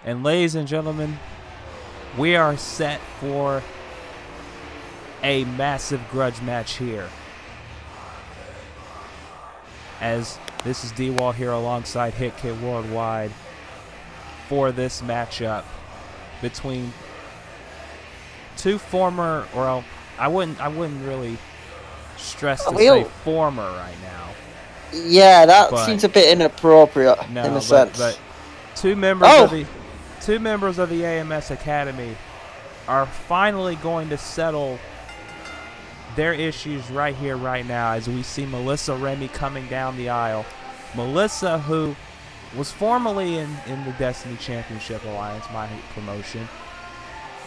And ladies and gentlemen, we are set for a massive grudge match here. As this is DWall here alongside Hitkid Worldwide for this matchup between two former, well, I wouldn't really stress to say former right now. Yeah, that seems a bit inappropriate in a sense. But two members of the AMS Academy are finally going to settle their issues right here, right now, as we see Melissa Remi coming down the aisle. Melissa, who was formerly in the Destiny Championship Alliance, my promotion,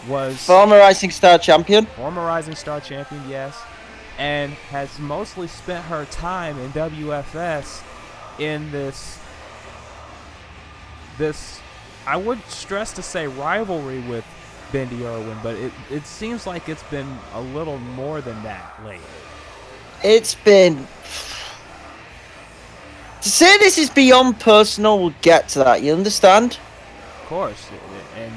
was former Rising Star champion. Former Rising Star champion, yes. And has mostly spent her time in WFS in this I would stress to say rivalry with Bindi Irwin, but it seems like it's been a little more than that lately. It's been... To say this is beyond personal, we'll get to that, you understand? Of course, and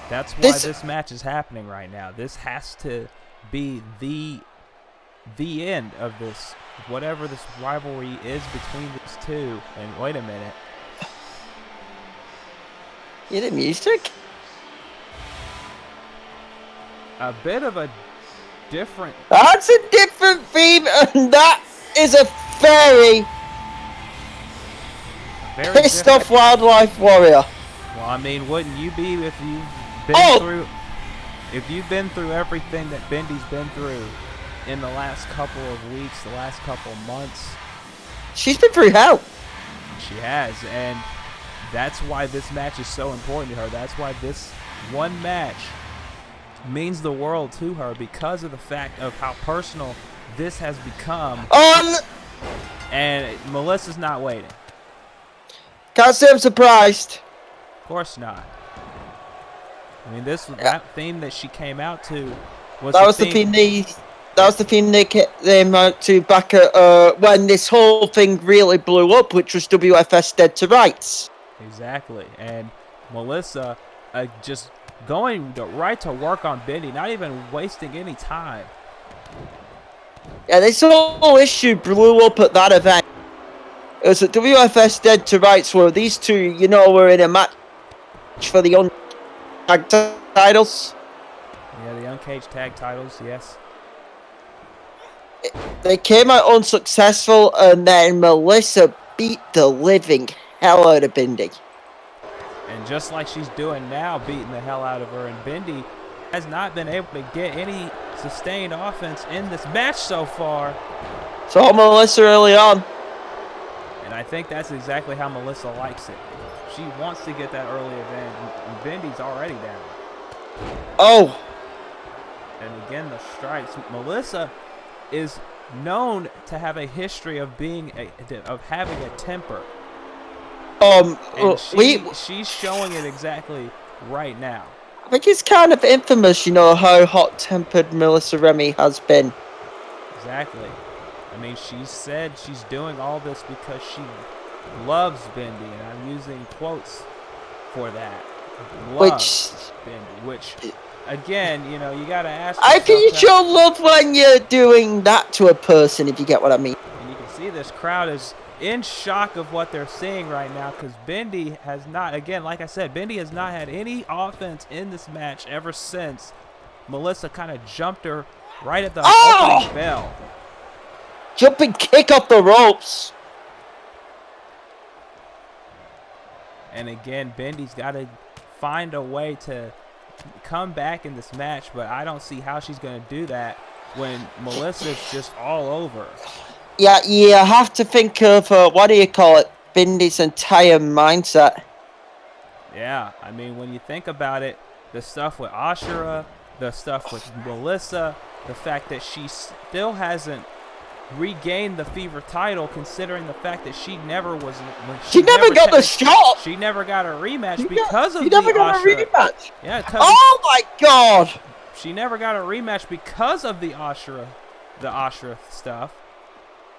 that's why this match is happening right now. This has to be the end of this, whatever this rivalry is between these two. And wait a minute. You the music? A bit of a different... That's a different theme, and that is a very pissed off wildlife warrior. Well, I mean, wouldn't you be if you've been through everything that Bindi's been through in the last couple of weeks, the last couple of months? She's been through hell. She has, and that's why this match is so important to her. That's why this one match means the world to her, because of the fact of how personal this has become. And Melissa's not waiting. Can't say I'm surprised. Of course not. I mean, that theme that she came out to was the theme they came out to back at when this whole thing really blew up, which was WFS Dead to Rights. Exactly, and Melissa just going right to work on Bindi, not even wasting any time. Yeah, this whole issue blew up at that event. It was at WFS Dead to Rights, where these two, were in a match for the uncaged titles. Yeah, the uncaged tag titles, yes. They came out unsuccessful, and then Melissa beat the living hell out of Bindi. And just like she's doing now, beating the hell out of her, and Bindi has not been able to get any sustained offense in this match so far. So Melissa early on. And I think that's exactly how Melissa likes it. She wants to get that early event, and Bindi's already down. Oh. And again, the strikes. Melissa is known to have a history of having a temper. She's showing it exactly right now. I think it's kind of infamous, how hot-tempered Melissa Remi has been. Exactly. I mean, she said she's doing all this because she loves Bindi, and I'm using quotes for that. Loves Bindi, which, again, you gotta ask yourself. I think you show love when you're doing that to a person, if you get what I mean. And you can see this crowd is in shock of what they're seeing right now, because Bindi has not, again, like I said, Bindi has not had any offense in this match ever since Melissa kind of jumped her right at the opening bell. Jumping kick off the ropes. And again, Bindi's got to find a way to come back in this match, but I don't see how she's going to do that when Melissa's just all over. Yeah, you have to think of, Bindi's entire mindset. Yeah, I mean, when you think about it, the stuff with Ashura, the stuff with Melissa, the fact that she still hasn't regained the Fever title, considering the fact that she never was... She never got the shot! She never got a rematch because of the Ashura. She never got a rematch! Yeah, oh my god! She never got a rematch because of the Ashura stuff.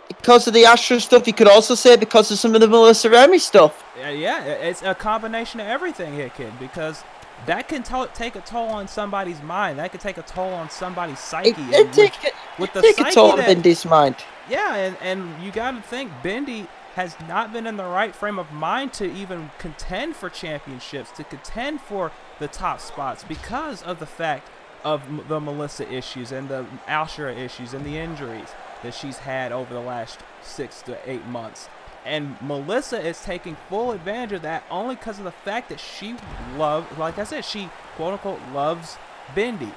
Because of the Ashura stuff, you could also say because of some of the Melissa Remi stuff. Yeah, it's a combination of everything, Hitkid, because that can take a toll on somebody's mind. That can take a toll on somebody's psyche. It take a toll on Bindi's mind. Yeah, and you got to think Bindi has not been in the right frame of mind to even contend for championships, to contend for the top spots because of the fact of the Melissa issues and the Alshira issues and the injuries that she's had over the last 6 to 8 months. And Melissa is taking full advantage of that only because of the fact that she like I said, she quote-unquote loves Bindi.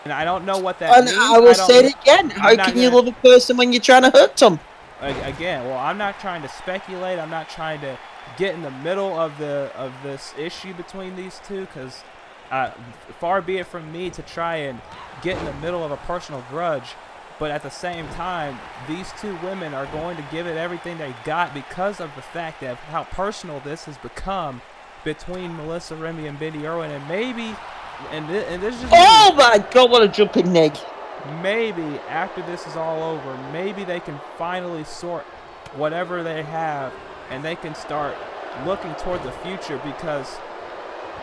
And I don't know what that means. I will say it again. How can you love a person when you're trying to hurt them? Again, well, I'm not trying to speculate. I'm not trying to get in the middle of this issue between these two, because far be it from me to try and get in the middle of a personal grudge. But at the same time, these two women are going to give it everything they got because of the fact that how personal this has become between Melissa, Remi, and Bindi Irwin. And maybe, and this is just... Oh my God, what a jumping neg. Maybe after this is all over, maybe they can finally sort whatever they have and they can start looking toward the future, because,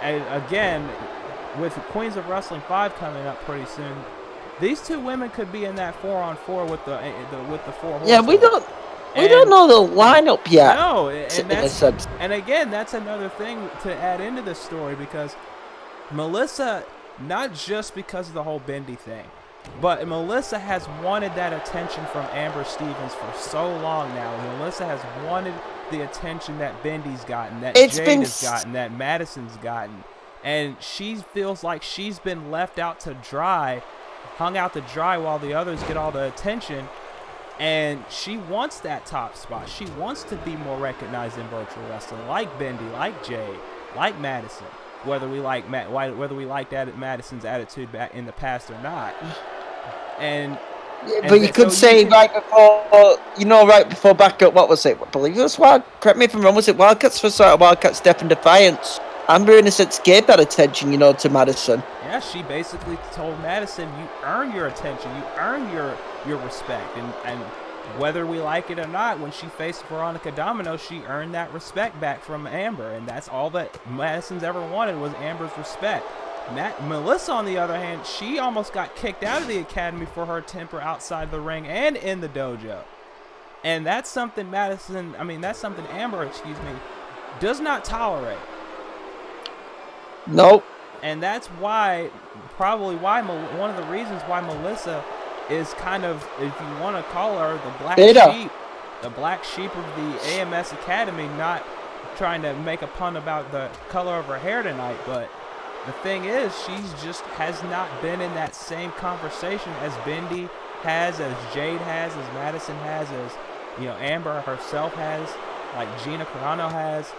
again, with Queens of Wrestling 5 coming up pretty soon, these two women could be in that 4-on-4 with the 4 horsemen. Yeah, we don't know the lineup yet. No, and again, that's another thing to add into this story, because Melissa, not just because of the whole Bindi thing, but Melissa has wanted that attention from Amber Stevens for so long now. Melissa has wanted the attention that Bindi's gotten, that Jade has gotten, that Madison's gotten, and she feels like she's been left out to dry, hung out to dry while the others get all the attention, and she wants that top spot. She wants to be more recognized in virtual wrestling, like Bindi, like Jade, like Madison. Whether we like Madison's attitude back in the past or not, but you could say right before backup, what was it? I believe it was Wild. Correct me if I'm wrong. Was it Wildcats for sort of Wildcats Death and Defiance? Amber, in a sense, gave that attention, to Madison. Yeah, she basically told Madison, "You earn your attention. You earn your respect." And whether we like it or not, when she faced Veronica Domino, she earned that respect back from Amber, and that's all that Madison's ever wanted was Amber's respect. Melissa, on the other hand, she almost got kicked out of the academy for her temper outside the ring and in the dojo. And that's something Amber, does not tolerate. Nope. And that's one of the reasons why Melissa is kind of, if you want to call her, the black sheep of the AMS Academy. Not trying to make a pun about the color of her hair tonight, but the thing is, she's just has not been in that same conversation as Bindi has, as Jade has, as Madison has, as Amber herself has, like Gina Carano has,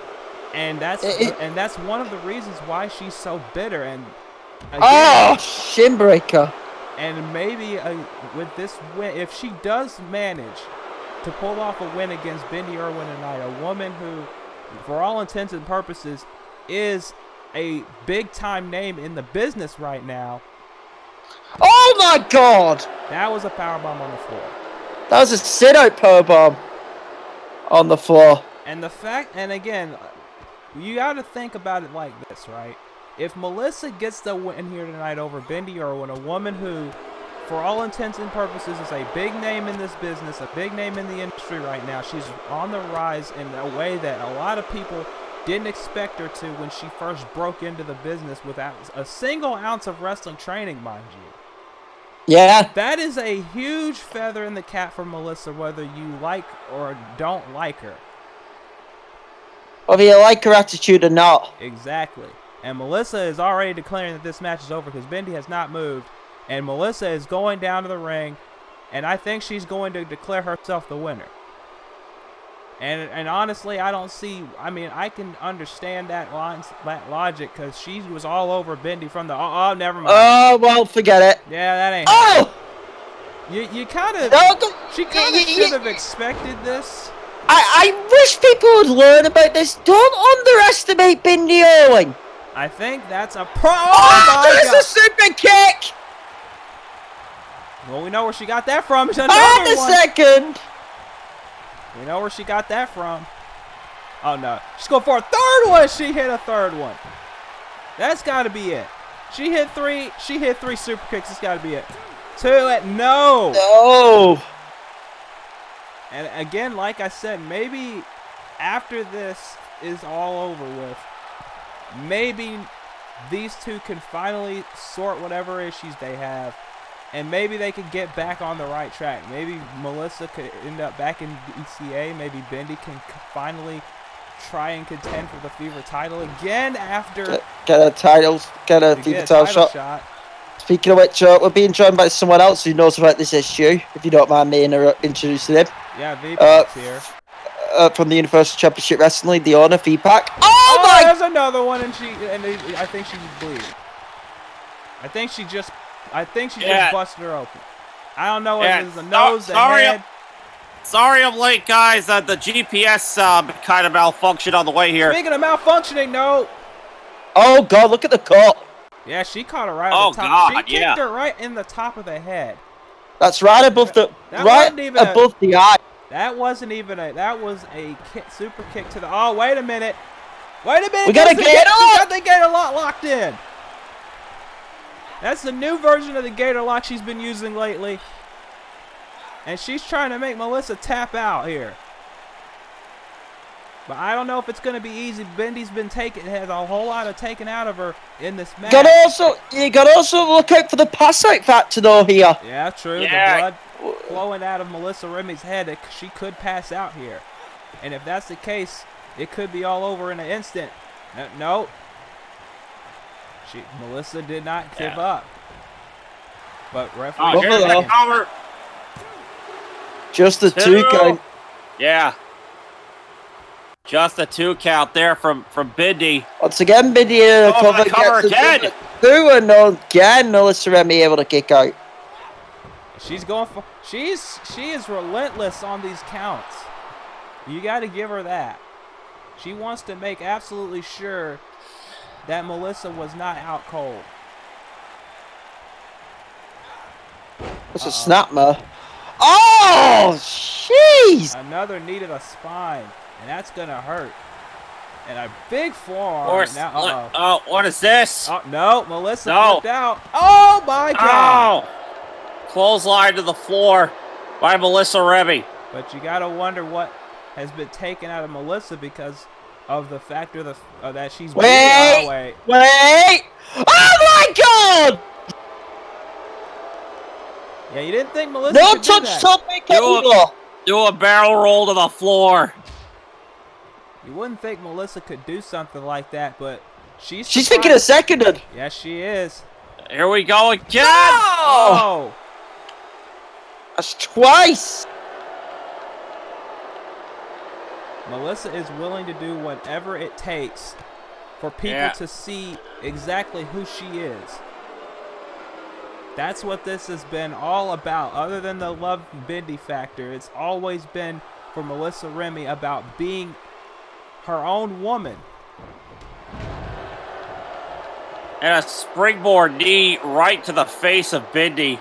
and that's one of the reasons why she's so bitter. And again, shin breaker. And maybe with this win, if she does manage to pull off a win against Bindi Irwin tonight, a woman who, for all intents and purposes, is a big-time name in the business right now. Oh my God! That was a powerbomb on the floor. That was a sit-out powerbomb on the floor. And again, you got to think about it like this, right? If Melissa gets the win here tonight over Bindi Irwin, a woman who, for all intents and purposes, is a big name in this business, a big name in the industry right now. She's on the rise in a way that a lot of people didn't expect her to when she first broke into the business without a single ounce of wrestling training, mind you. Yeah. That is a huge feather in the cap for Melissa, whether you like or don't like her. Whether you like her attitude or not. Exactly. And Melissa is already declaring that this match is over because Bindi has not moved. And Melissa is going down to the ring. And I think she's going to declare herself the winner. And honestly, I don't see... I mean, I can understand that logic because she was all over Bindi from the... Oh, never mind. Oh, well, forget it. Yeah, that ain't... Oh! You kind of... She kind of should have expected this. I wish people would learn about this. Don't underestimate Bindi Irwin. I think that's a pro. Oh, there's a super kick. Well, we know where she got that from. And a second. We know where she got that from. Oh, no. She's going for a third one. She hit a third one. That's got to be it. She hit three super kicks. It's got to be it. 2 at no. No. And again, like I said, maybe after this is all over with, maybe these two can finally sort whatever issues they have, and maybe they could get back on the right track. Maybe Melissa could end up back in ECA. Maybe Bindi can finally try and contend for the Fever title again after get a Fever title shot. Speaking of which, we're being joined by someone else who knows about this issue, if you don't mind me introducing him. Yeah, V-Pac's here. From the Universal Championship Wrestling, the owner, V-Pac. Oh my! There's another one, and I think she's bleeding. I think she just busted her open. I don't know if it's the nose, the head. Sorry I'm late, guys. The GPS kind of malfunctioned on the way here. Speaking of malfunctioning, no. Oh, God, look at the cut. Yeah, she caught her right on the top. She kicked her right in the top of the head. That's right above the above the eye. That wasn't even a. That was a super kick to the. Oh, wait a minute. Wait a minute. We got the gator lock locked in. That's the new version of the gator lock she's been using lately. And she's trying to make Melissa tap out here. But I don't know if it's going to be easy. Bindi's been has a whole lot of taken out of her in this match. You got also look out for the pass out factor though here. Yeah, true. Yeah. The blood flowing out of Melissa Remi's head, she could pass out here. And if that's the case, it could be all over in an instant. No. Melissa did not give up. But referee. Just the 2 count. Yeah. Just a 2 count there from Bindi. Once again, Bindi in a cover again. 2 and again, Melissa Remi able to kick out. She's going for. She is relentless on these counts. You got to give her that. She wants to make absolutely sure that Melissa was not out cold. It's a snapper. Oh, jeez! Another knee to the spine, and that's gonna hurt. And a big forearm. Now, oh, what is this? Oh no, Melissa flipped out. Oh my God! Oh, clothesline to the floor by Melissa Remi. But you gotta wonder what has been taken out of Melissa because of the factor that she's wait! Oh my God! Yeah, you didn't think Melissa no could touch do that. topic anymore. Do a barrel roll to the floor. You wouldn't think Melissa could do something like that, but she's thinking of seconded. Yes, she is. Here we go again. Oh! That's twice. Melissa is willing to do whatever it takes for people to see exactly who she is. That's what this has been all about. Other than the love Bindi factor, it's always been for Melissa Remi about being her own woman. And a springboard knee right to the face of Bindi.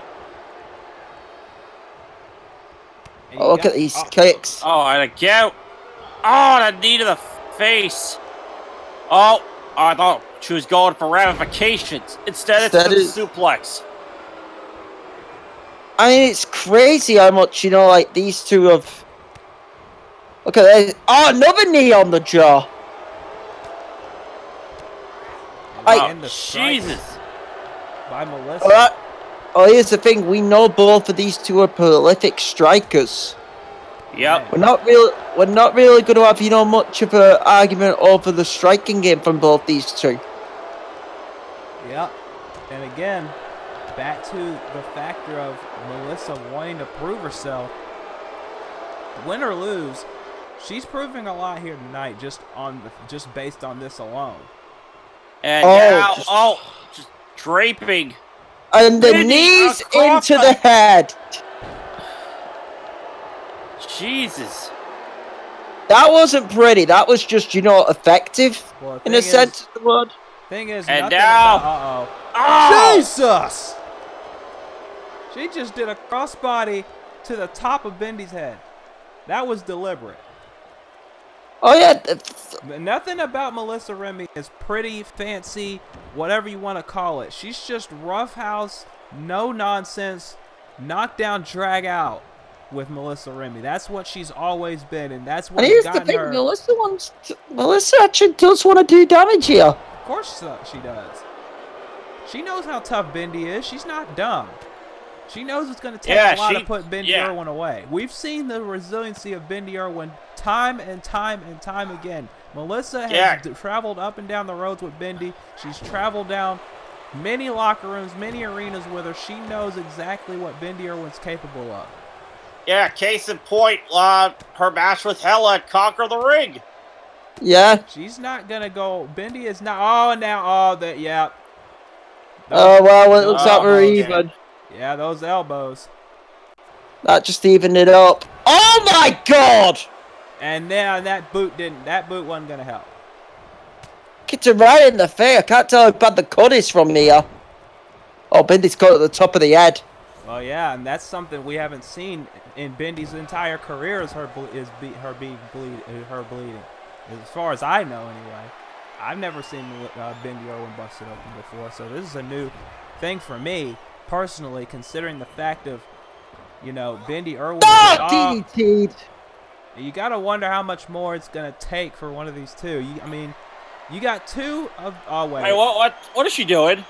Oh, look at these kicks. Oh, and again. Oh, the knee to the face. Oh, I thought she was going for ramifications. Instead it's the suplex. I mean, it's crazy how much, like these two have. Look at that. Oh, another knee on the jaw. Jesus. By Melissa. Here's the thing. We know both of these two are prolific strikers. Yep. We're not really going to have, much of an argument over the striking game from both these two. Yep. And again, back to the factor of Melissa wanting to prove herself. Win or lose, she's proving a lot here tonight just based on this alone. And now, just draping. And the knees into the head. Jesus. That wasn't pretty. That was just, effective in a sense of the word. Thing is, and now, Jesus! She just did a crossbody to the top of Bindi's head. That was deliberate. Oh yeah. Nothing about Melissa Remi is pretty, fancy, whatever you want to call it. She's just roughhouse, no nonsense, knock down, drag out with Melissa Remi. That's what she's always been, and that's what here's gotten the thing, her. Melissa actually does want to do damage here. Of course she does. She knows how tough Bindi is. She's not dumb. She knows it's going to take a lot to put Bindi Irwin away. We've seen the resiliency of Bindi Irwin time and time and time again. Melissa has traveled up and down the roads with Bindi. She's traveled down many locker rooms, many arenas with her. She knows exactly what Bindi Irwin's capable of. Yeah, case in point, her match with Hella at Conquer the Ring. Yeah. She's not going to go. Bindi is not. Yeah. Oh, well, it looks like we're even. Yeah, those elbows. That just evened it up. Oh my God! And now that boot wasn't gonna help. Kicked her right in the face. I can't tell how bad the cut is from here. Oh, Bindi's cut at the top of the head. Well, yeah, and that's something we haven't seen in Bindi's entire career is her bleeding. As far as I know, anyway. I've never seen Bindi Irwin busted open before, so this is a new thing for me. Personally, considering the fact of, Bindi Irwin. DDT'd. You gotta wonder how much more it's gonna take for one of these two. You got two of. Oh wait. Hey, what is she doing?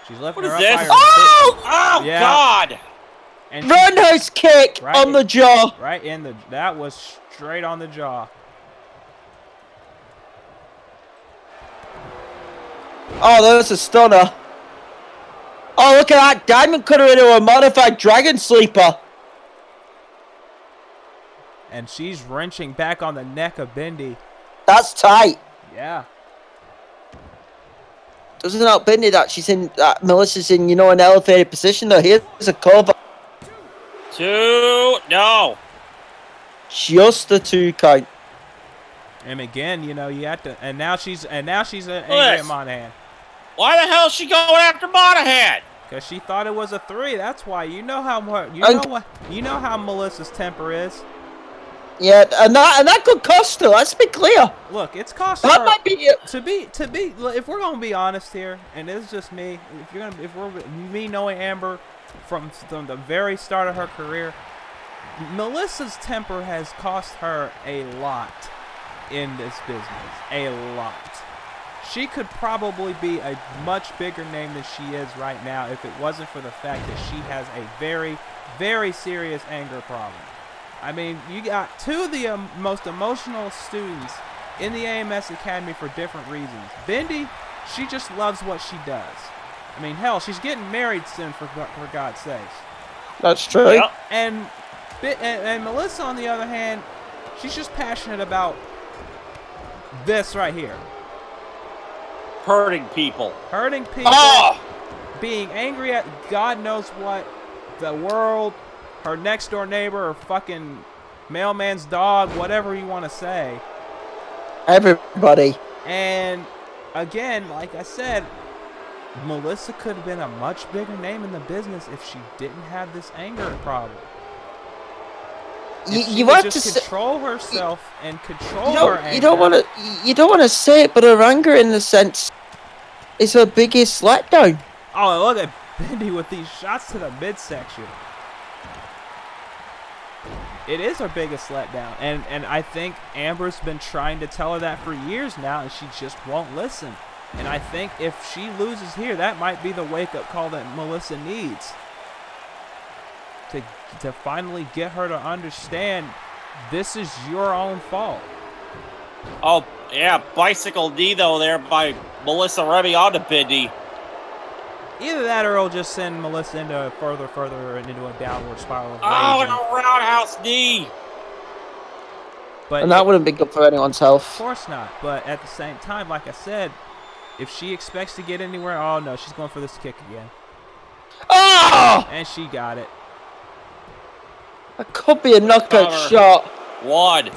She's lifting her up. This? Oh yeah. God! And Roundhouse kick on the jaw. Right in the. That was straight on the jaw. Oh, that was a stunner. Oh, look at that. Diamond cutter into a modified dragon sleeper. And she's wrenching back on the neck of Bindi. That's tight. Yeah. Doesn't help Bindi that Melissa's in, an elevated position though. Here's a cover. 2, no. Just a 2 count. And again, you have to. And now she's angry at Monahan. Why the hell is she going after Monahan? Because she thought it was a 3. That's why. You know how Melissa's temper is. Yeah, and that could cost her. Let's be clear. Look, it's cost that her. Might be it. To be. If we're gonna be honest here, and it's just me. If we're me knowing Amber from the very start of her career, Melissa's temper has cost her a lot in this business. A lot. She could probably be a much bigger name than she is right now if it wasn't for the fact that she has a very, very serious anger problem. I mean, you got two of the most emotional students in the AMS Academy for different reasons. Bindi, she just loves what she does. I mean, hell, she's getting married soon, for God's sakes. That's true. Yep. And Melissa, on the other hand, she's just passionate about this right here. Hurting people. Being angry at God knows what, the world, her next door neighbor, or fucking mailman's dog, whatever you want to say. Everybody. And again, like I said, Melissa could have been a much bigger name in the business if she didn't have this anger problem. You have to control herself and control her anger. You don't want to say it, but her anger, in the sense, is her biggest letdown. Oh, look at Bindi with these shots to the midsection. It is her biggest letdown, and I think Amber's been trying to tell her that for years now, and she just won't listen. And I think if she loses here, that might be the wake-up call that Melissa needs to finally get her to understand this is your own fault. Oh, yeah, bicycle knee, though, there by Melissa Remi onto Bindi. Either that or it'll just send Melissa into further into a downward spiral of rage. Oh, and a roundhouse knee! And that wouldn't be good for anyone's health. Of course not. But at the same time, like I said, if she expects to get anywhere, oh no, she's going for this kick again. Oh! And she got it. That could be a knockout shot. 1,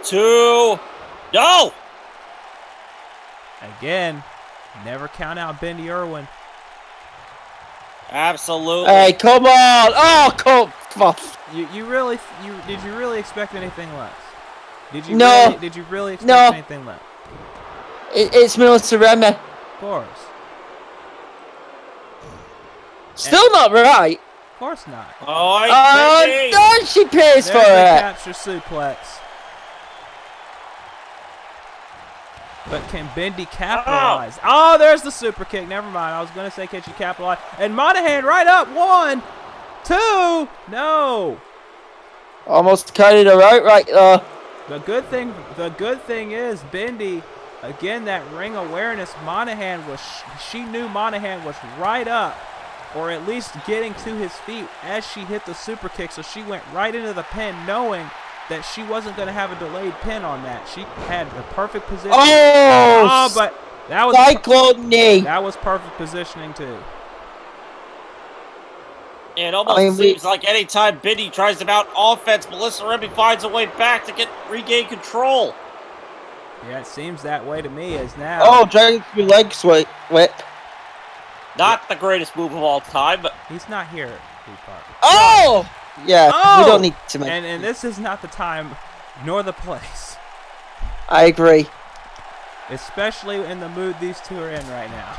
2, no! Again, never count out Bindi Irwin. Absolutely. Hey, come on! Oh, come on! Did you really expect anything less? Did you really expect anything less? It's Melissa Remi. Of course. Still not right. Of course not. Oh, no, she pays for it. Capture suplex. But can Bindi capitalize? Oh, there's the super kick. Never mind. I was going to say, can she capitalize? And Monahan right up. 1, 2. No. Almost carried her out right there. The good thing is Bindi, again, that ring awareness. She knew Monahan was right up, or at least getting to his feet as she hit the super kick. So she went right into the pin, knowing that she wasn't going to have a delayed pin on that. She had the perfect position. Oh, but that was cyclone knee. That was perfect positioning too. It almost seems like anytime Bindi tries to mount offense, Melissa Remi finds a way back to regain control. Yeah, it seems that way to me as now. Oh, dragging through leg whip. Not the greatest move of all time, but he's not here at V-Pac. Oh! Yeah, we don't need to make and this is not the time nor the place. I agree. Especially in the mood these two are in right now.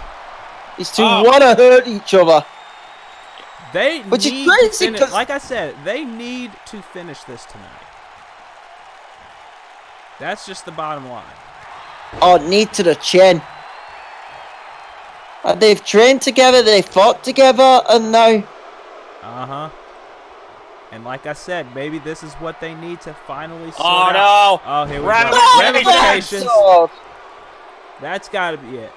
These two want to hurt each other. Which is crazy, like I said, they need to finish this tonight. That's just the bottom line. Oh, knee to the chin. And they've trained together, they fought together, and now... Uh-huh. And like I said, maybe this is what they need to finally sort out. Oh, here we go. Ramifications. That's got to be it.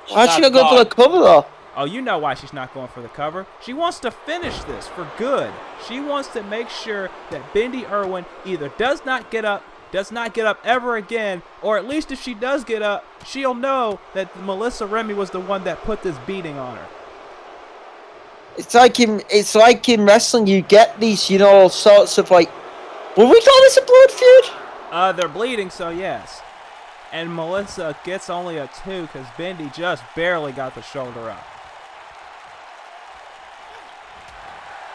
Why'd she not go for the cover, though? Oh, you know why she's not going for the cover. She wants to finish this for good. She wants to make sure that Bindi Irwin either does not get up ever again, or at least if she does get up, she'll know that Melissa Remi was the one that put this beating on her. It's like in wrestling, you get these, sorts of like, would we call this a blood feud? They're bleeding, so yes. And Melissa gets only a 2 because Bindi just barely got the shoulder up.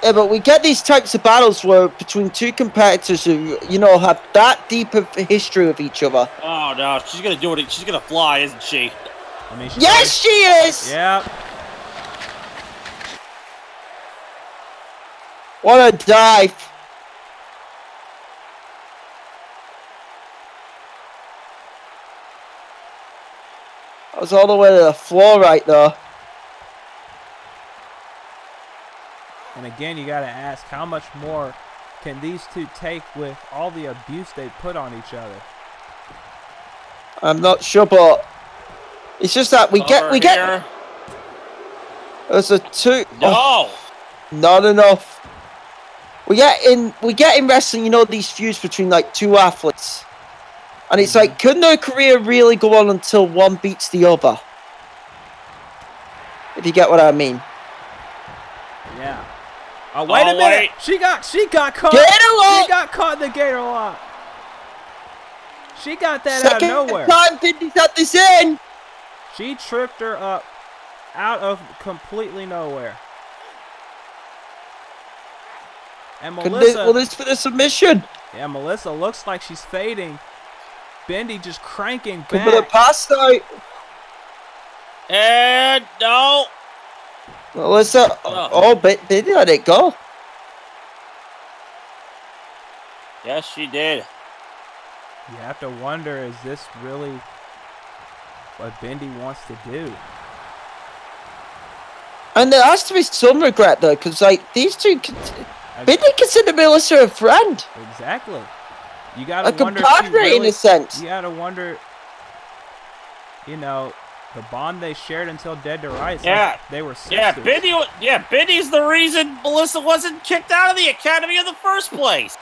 Yeah, but we get these types of battles where between two competitors who, have that deep of a history with each other. Oh no, she's gonna do it. She's gonna fly, isn't she? I mean, yes, she is. Yep. What a dive. I was all the way to the floor right there. And again, you got to ask, how much more can these two take with all the abuse they put on each other? I'm not sure, but it's just that we get. There's a 2. No. Oh, not enough. We get in wrestling, these feuds between like two athletes. And it's like, couldn't their career really go on until one beats the other? If you get what I mean. Yeah. Oh, wait a minute. She got caught. She got caught in the gator lock. She got that out of nowhere. Second time Bindi's had this in. She tripped her up out of completely nowhere. And Melissa... Will this for the submission? Yeah, Melissa looks like she's fading. Bindi just cranking back. Could be the pass out. And no. Melissa... Oh, Bindi let it go. Yes, she did. You have to wonder, is this really what Bindi wants to do? And there has to be some regret, though, because, like, these two... Bindi considered Melissa a friend. Exactly. You gotta wonder. A compadre, in a sense. You gotta wonder, the bond they shared until dead to rights. Yeah. Like they were sisters. Bindi's the reason Melissa wasn't kicked out of the academy in the first place.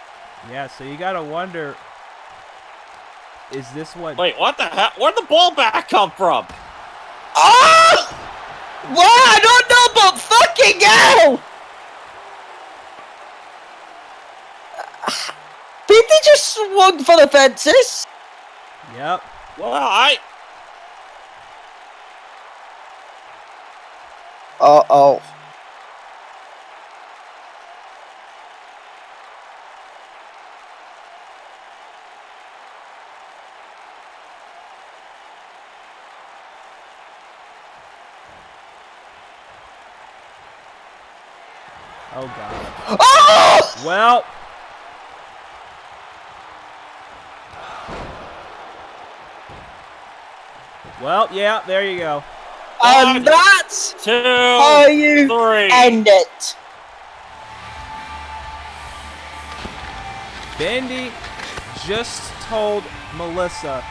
Yeah, so you gotta wonder, is this what... Wait, what the hell? Where'd the ball back come from? Oh! Well, I don't know, but fucking hell! Bindi just swung for the fences. Yep. Well, Uh-oh. Oh, God. Oh! Well. Well, yeah, there you go. And that's 2, how you 3. end it. Bindi just told Melissa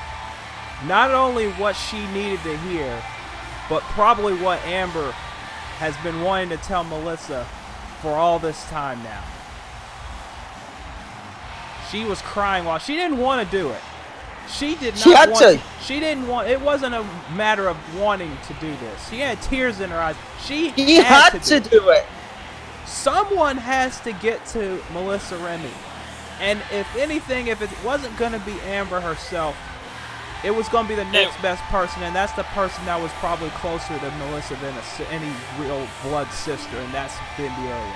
not only what she needed to hear, but probably what Amber has been wanting to tell Melissa for all this time now. She was crying while she didn't want to do it. She did not She had want to. She didn't want. It wasn't a matter of wanting to do this. She had tears in her eyes. She had to do it. Someone has to get to Melissa Remi. And if anything, if it wasn't going to be Amber herself, it was going to be the next best person, and that's the person that was probably closer to Melissa than any real blood sister, and that's Bindi Irwin.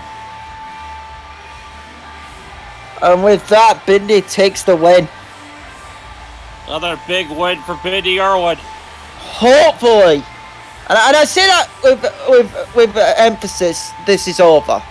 And with that, Bindi takes the win. Another big win for Bindi Irwin. Hopefully. And I say that with emphasis, this is over.